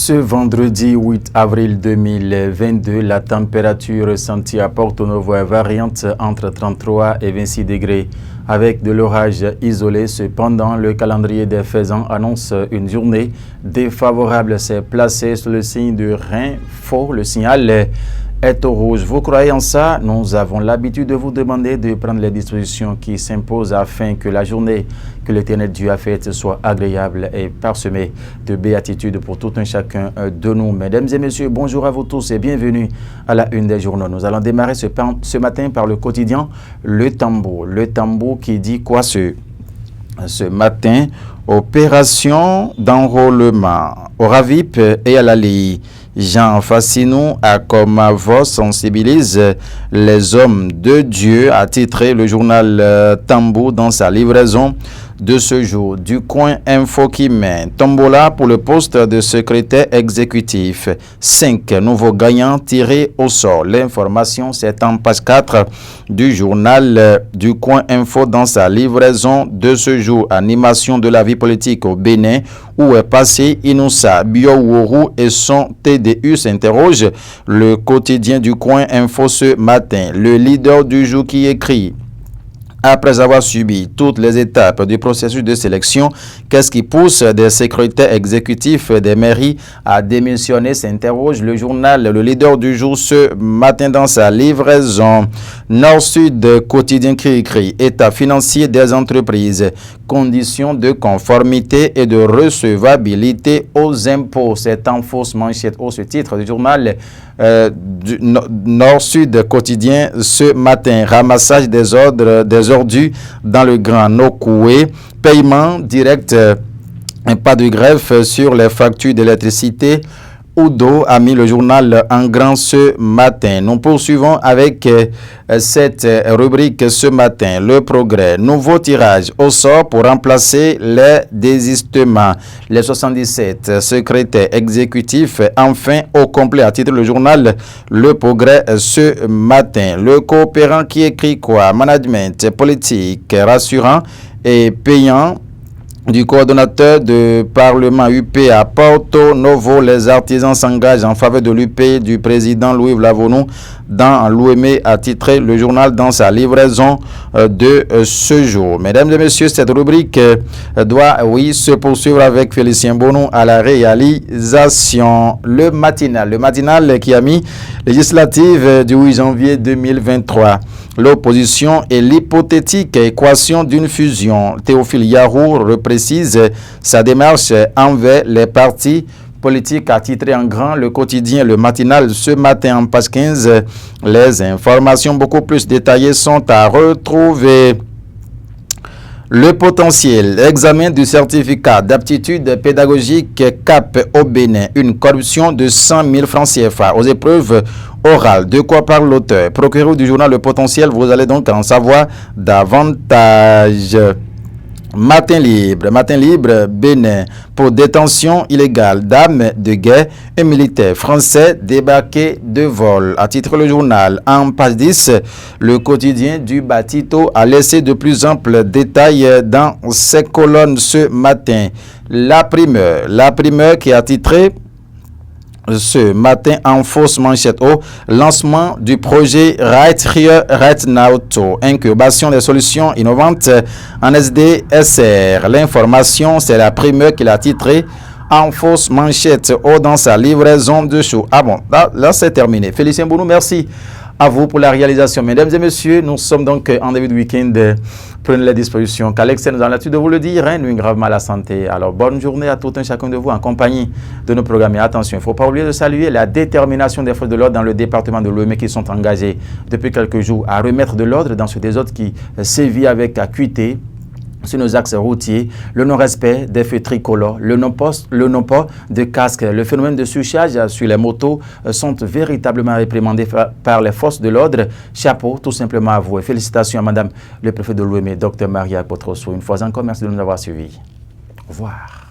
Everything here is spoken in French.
Ce vendredi 8 avril 2022, la température ressentie à Porto Novo est variante entre 33 et 26 degrés avec de l'orage isolé. Cependant, le calendrier des faisans annonce une journée défavorable. C'est placé sous le signe de rein faux. Le signal est au rouge. Vous croyez en ça? Nous avons l'habitude de vous demander de prendre les dispositions qui s'imposent afin que la journée que l'Éternel Dieu a faite soit agréable et parsemée de béatitude pour tout un chacun de nous. Mesdames et messieurs, bonjour à vous tous et bienvenue à la une des journaux. Nous allons démarrer ce matin par le quotidien Le Tambour. Le Tambour qui dit quoi ce matin? Opération d'enrôlement au RAVIP et à l'ALI. Jean Fassinou a comme voix sensibilise les hommes de Dieu, a titré le journal Tambour dans sa livraison de ce jour. Du coin info qui met tombola pour le poste de secrétaire exécutif. 5 nouveaux gagnants tirés au sort. L'information c'est en page 4 du journal du coin info dans sa livraison de ce jour. Animation de la vie politique au Bénin où est passé Inoussa Biowourou et son TDU s'interroge. Le quotidien du coin info ce matin. Le leader du jour qui écrit: après avoir subi toutes les étapes du processus de sélection, qu'est-ce qui pousse des secrétaires exécutifs des mairies à démissionner, s'interroge le journal Le Leader du jour ce matin dans sa livraison. Nord-Sud quotidien qui écrit: état financier des entreprises, conditions de conformité et de recevabilité aux impôts. C'est en fausse manchette au ce titre du journal du Nord-Sud quotidien ce matin. Ramassage des ordures dans le Grand Nokoué, paiement direct, pas de greffe sur les factures d'électricité ou d'eau, a mis le journal en grand ce matin. Nous poursuivons avec cette rubrique ce matin. Le Progrès, nouveau tirage au sort pour remplacer les désistements. Les 77 secrétaires exécutifs enfin au complet, a titre le journal Le Progrès ce matin. Le Coopérant qui écrit quoi? Management politique rassurant et payant du coordonnateur de Parlement UP à Porto Novo. Les artisans s'engagent en faveur de l'UP du président Louis Vlavonou dans l'OME, a titré le journal dans sa livraison de ce jour. Mesdames et messieurs, cette rubrique doit, se poursuivre avec Félicien Bonou à la réalisation. Le matinal qui a mis législative du 8 janvier 2023. L'opposition et l'hypothétique équation d'une fusion. Théophile Yarou reprécise sa démarche envers les partis politiques, a titré en grand le quotidien Le Matinal ce matin en page 15. Les informations beaucoup plus détaillées sont à retrouver. Le potentiel, examen du certificat d'aptitude pédagogique CAP au Bénin, une corruption de 100 000 francs CFA aux épreuves orales. De quoi parle l'auteur? Procureur du journal Le Potentiel, vous allez donc en savoir davantage. Matin libre, Bénin, pour détention illégale d'armes de guerre, un militaire français débarqué de vol. À titre le journal, en page 10, le quotidien du Batito a laissé de plus amples détails dans ses colonnes ce matin. La primeur qui a titré ce matin en fausse manchette au lancement du projet Right Here, Right Now, incubation des solutions innovantes en SDSR. L'information, c'est la primeur qu'il a titré en fausse manchette au dans sa livraison de show. Ah bon, là c'est terminé. Félicien Bonou, merci à vous pour la réalisation. Mesdames et messieurs, nous sommes donc en début de week-end. Prenez les dispositions qu'Alex nous a l'habitude de vous le dire, nuit gravement à la santé. Alors, bonne journée à tout un chacun de vous en compagnie de nos programmes. Et attention, il ne faut pas oublier de saluer la détermination des forces de l'ordre dans le département de l'OME qui sont engagés depuis quelques jours à remettre de l'ordre dans ce désordre qui sévit avec acuité sur nos axes routiers, le non-respect des feux tricolores, le non-port de casque, le phénomène de surcharge sur les motos sont véritablement réprimandés par les forces de l'ordre. Chapeau tout simplement à vous et félicitations à Madame le préfet de l'OME, Dr Maria Potrosso. Une fois encore, merci de nous avoir suivis. Au revoir.